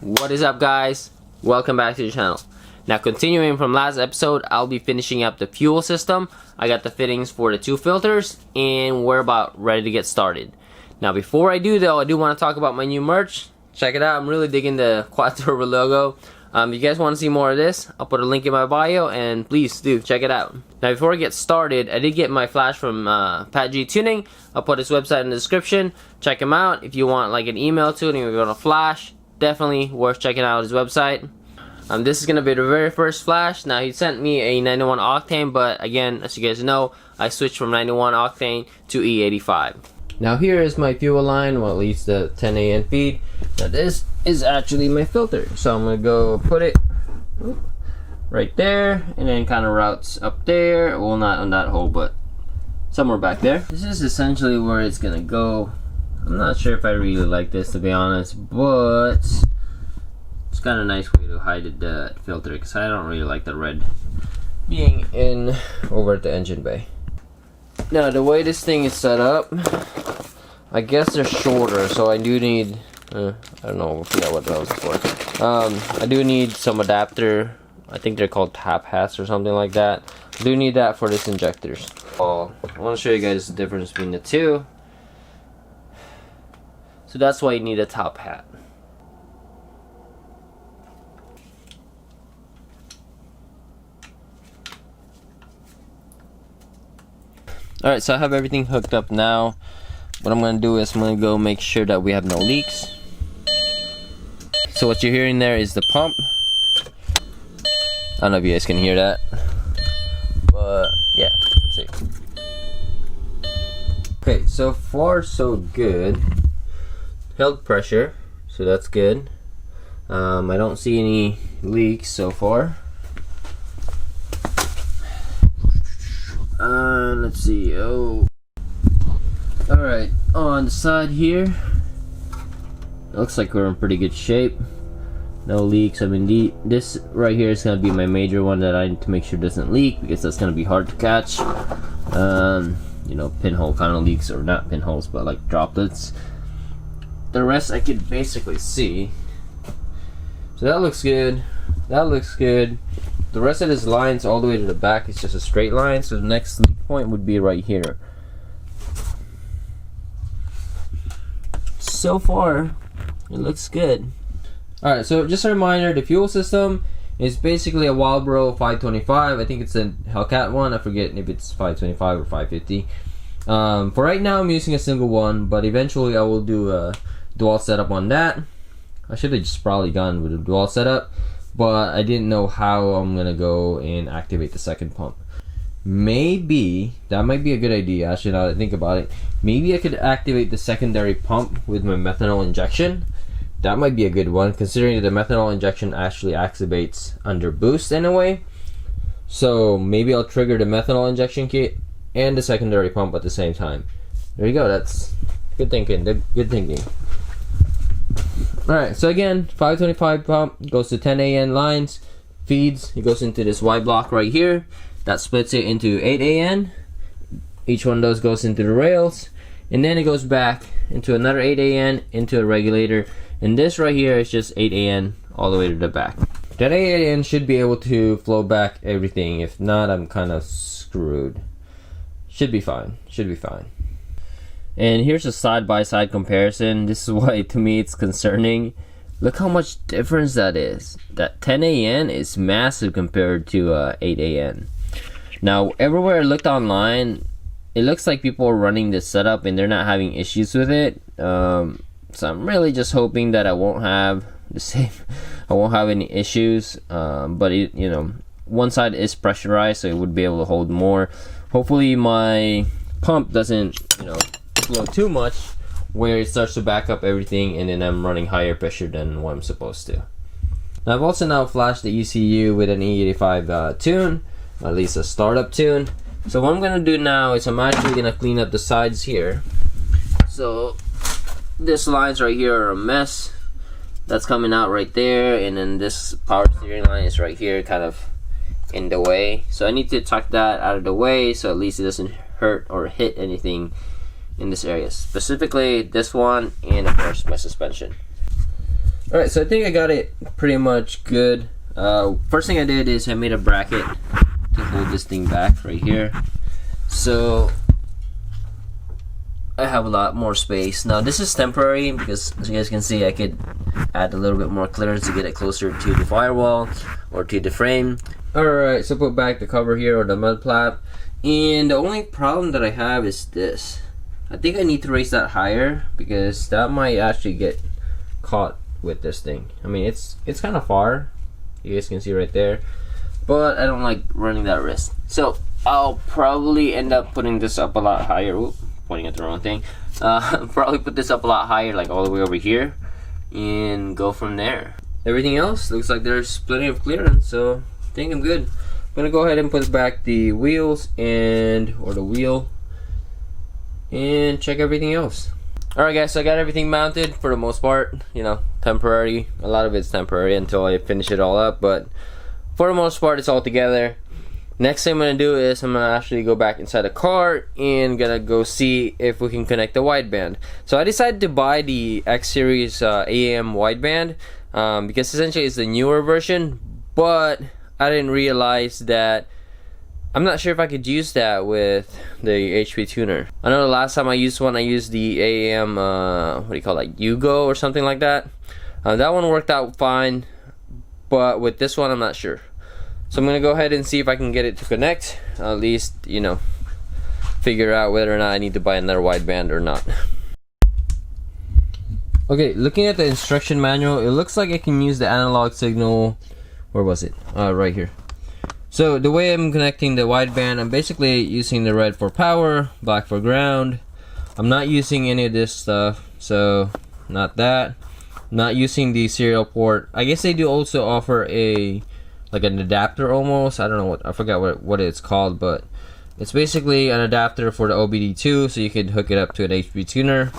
What is up, guys? Welcome back to the channel. Now, continuing from last episode, I'll be finishing up the fuel system. I got the fittings for the two filters and we're about ready to get started. Now, before I do though, I do want to talk about my new merch. Check it out. I'm really digging the quad turbo logo. If you guys want to see more of this, I'll put a link in my bio and please do check it out. Now, before I get started, I did get my flash from Pat G Tuning. I'll put his website in the description. Check him out. If you want like an email to it and you're going to flash, definitely worth checking out his website. This is going to be the very first flash. Now, he sent me a 91 octane, but again, as you guys know, I switched from 91 octane to E85. Now, here is my fuel line, well, at least the 10 AN feed. Now, this is actually my filter, so I'm going to go put it right there, and then kind of routes up there. Well, not on that hole, but somewhere back there. This is essentially where it's going to go. I'm not sure if I really like this, to be honest, but it's kind of a nice way to hide the filter because I don't really like the red being in over at the engine bay. Now, the way this thing is set up, I guess they're shorter, so I do need I don't know, I forgot what that was for. I do need some adapter. I think they're called tap hats or something like that. I do need that for this injectors. I want to show you guys the difference between the two. So that's why you need a top hat. Alright, so I have everything hooked up now. What I'm going to do is I'm going to go make sure that we have no leaks. So what you're hearing there is the pump. I don't know if you guys can hear that, but yeah, let's see. Okay, so far so good. Held pressure, so that's good. I don't see any leaks so far. Let's see. Oh, all right. On the side here, looks like we're in pretty good shape. No leaks. I mean, this right here is gonna be my major one that I need to make sure doesn't leak because that's gonna be hard to catch. You know, pinhole kind of leaks, or not pinholes, but like droplets. The rest I could basically see. So that looks good. That looks good. The rest of this lines all the way to the back is just a straight line. So the next leak point would be right here. So far, it looks good. Alright, so just a reminder, the fuel system is basically a Wildbro 525. I think it's a Hellcat one. I forget if it's 525 or 550. For right now, I'm using a single one, but eventually I will do a dual setup on that. I should have just probably gone with a dual setup, but I didn't know how I'm gonna go and activate the second pump. Maybe that might be a good idea. Actually, now that I think about it, maybe I could activate the secondary pump with my methanol injection. That might be a good one, considering that the methanol injection actually activates under boost in a way. So maybe I'll trigger the methanol injection kit and the secondary pump at the same time. There you go. That's good thinking. Good thinking. Alright, so again, 525 pump goes to 10 AN lines, feeds, it goes into this Y block right here. That splits it into 8 AN. Each one of those goes into the rails, and then it goes back into another 8 AN into a regulator. And this right here is just 8 AN all the way to the back. That 8 AN should be able to flow back everything. If not, I'm kind of screwed. Should be fine. Should be fine. And here's a side-by-side comparison. This is why to me it's concerning. Look how much difference that is. That 10 AN is massive compared to 8 AN. Now, everywhere I looked online, it looks like people are running this setup and they're not having issues with it. So I'm really just hoping that I won't have the same. I won't have any issues. But it, you know, one side is pressurized, so it would be able to hold more. Hopefully, my pump doesn't, you know, flow too much where it starts to back up everything and then I'm running higher pressure than what I'm supposed to. Now, I've also now flashed the ECU with an E85 tune, at least a startup tune. So what I'm gonna do now is I'm actually gonna clean up the sides here. So this lines right here are a mess. That's coming out right there, and then this power steering line is right here, kind of in the way. So I need to tuck that out of the way so at least it doesn't hurt or hit anything in this area, specifically this one, and of course my suspension. Alright, so I think I got it pretty much good. First thing I did is I made a bracket to hold this thing back right here. So I have a lot more space. Now this is temporary because, as you guys can see, I could add a little bit more clearance to get it closer to the firewall or to the frame. Alright, so put back the cover here, or the mud flap. And the only problem that I have is this. I think I need to raise that higher because that might actually get caught with this thing. I mean, it's kind of far. You guys can see right there. But I don't like running that risk. So I'll probably end up putting this up a lot higher. Oop, pointing at the wrong thing. Probably put this up a lot higher, like all the way over here, and go from there. Everything else looks like there's plenty of clearance, so I think I'm good. I'm gonna go ahead and put back the wheels or the wheel, and check everything else. Alright guys, so I got everything mounted for the most part, you know, temporary. A lot of it's temporary until I finish it all up, but for the most part it's all together. Next thing I'm gonna do is I'm gonna actually go back inside the car and gonna go see if we can connect the wideband. So I decided to buy the X Series AM wideband because essentially it's the newer version, but I didn't realize that I'm not sure if I could use that with the HP tuner. I know the last time I used one, I used the AM, what do you call it, Yugo or something like that. That one worked out fine, but with this one, I'm not sure. So I'm gonna go ahead and see if I can get it to connect. At least, you know, figure out whether or not I need to buy another wideband or not. Okay, looking at the instruction manual, it looks like I can use the analog signal. Where was it? Right here. So the way I'm connecting the wideband, I'm basically using the red for power, black for ground. I'm not using any of this stuff, so not that. Not using the serial port. I guess they do also offer like an adapter almost. I don't know I forgot what it's called, but it's basically an adapter for the OBD2, so you could hook it up to an HP tuner.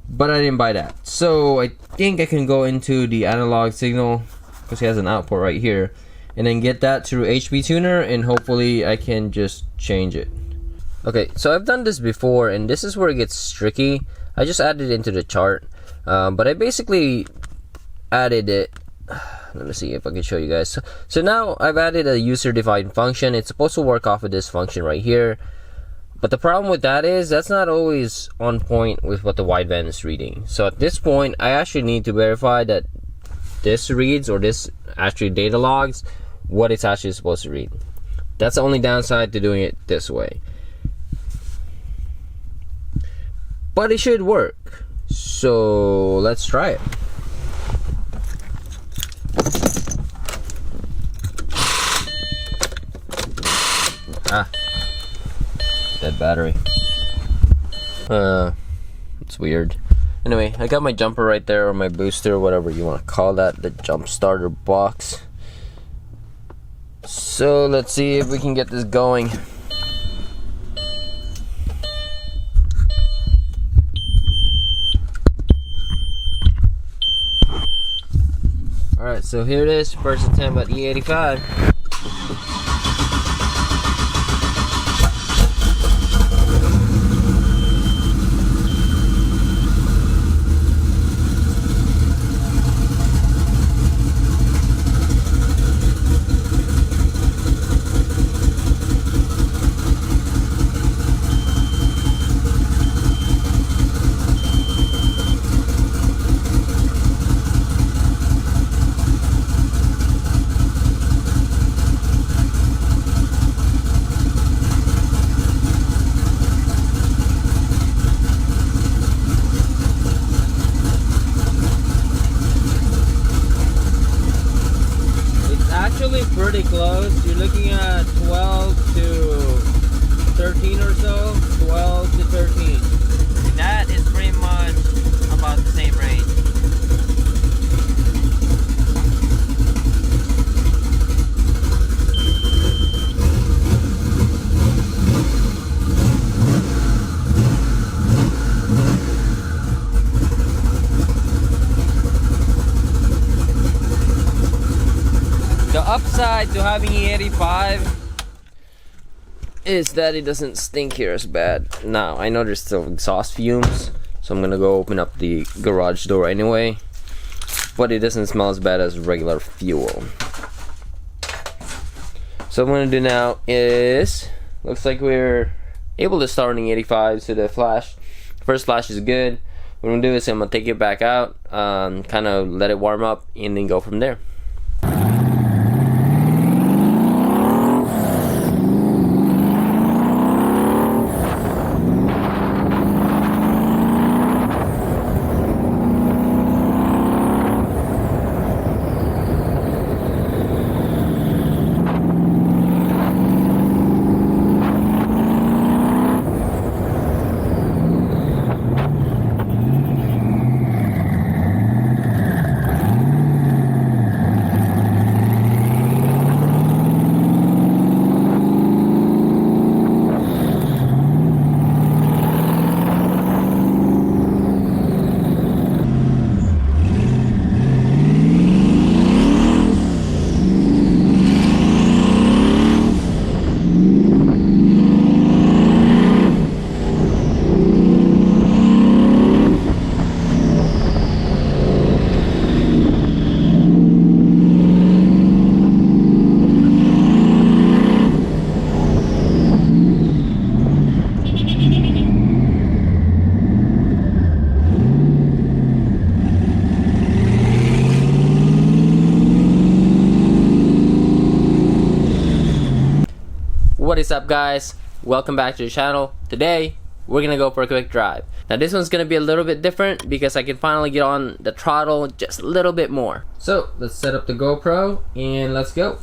But I didn't buy that, so I think I can go into the analog signal because it has an output right here, and then get that through HP tuner, and hopefully I can just change it. Okay, so I've done this before, and this is where it gets tricky. I just added it into the chart, but I basically added it. Let me see if I can show you guys. So now I've added a user-defined function. It's supposed to work off of this function right here, but the problem with that is that's not always on point with what the wideband is reading. So at this point, I actually need to verify that this reads, or this actually data logs what it's actually supposed to read. That's the only downside to doing it this way, but it should work. So let's try it. Dead battery. It's weird. Anyway, I got my jumper right there, or my booster, whatever you want to call that, the jump starter box. So let's see if we can get this going. Alright, so here it is, first attempt at E85. Actually pretty close. You're looking at 12 to 13 or so. 12 to 13. That is pretty much about the same range. The upside to having E85 is that it doesn't stink here as bad. Now, I know there's still exhaust fumes, so I'm gonna go open up the garage door anyway. but it doesn't smell as bad as regular fuel. So what I'm gonna do now is, looks like we're able to start running 85, so the first flash is good. What I'm gonna do is I'm gonna take it back out, kind of let it warm up, and then go from there. What is up, guys? Welcome back to the channel. Today we're gonna go for a quick drive. Now this one's gonna be a little bit different because I can finally get on the throttle just a little bit more. So let's set up the GoPro and let's go.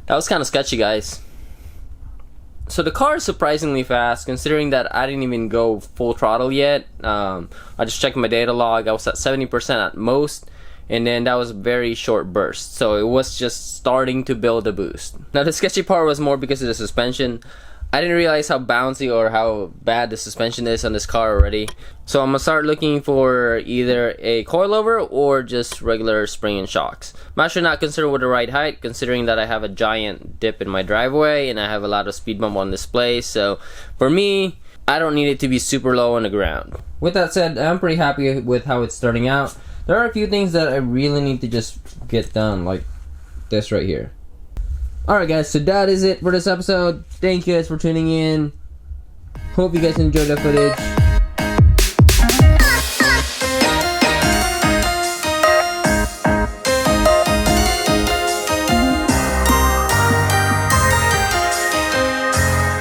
That was kind of sketchy, guys. So the car is surprisingly fast considering that I didn't even go full throttle yet. I just checked my data log. I was at 70% at most, and then that was a very short burst. So it was just starting to build a boost. Now the sketchy part was more because of the suspension. I didn't realize how bouncy or how bad the suspension is on this car already. So I'm gonna start looking for either a coilover or just regular spring and shocks. I'm actually not considered with the right height, considering that I have a giant dip in my driveway and I have a lot of speed bump on display. So for me, I don't need it to be super low on the ground. With that said, I'm pretty happy with how it's starting out. There are a few things that I really need to just get done, like this right here. Alright guys, so that is it for this episode. Thank you guys for tuning in. Hope you guys enjoyed the footage.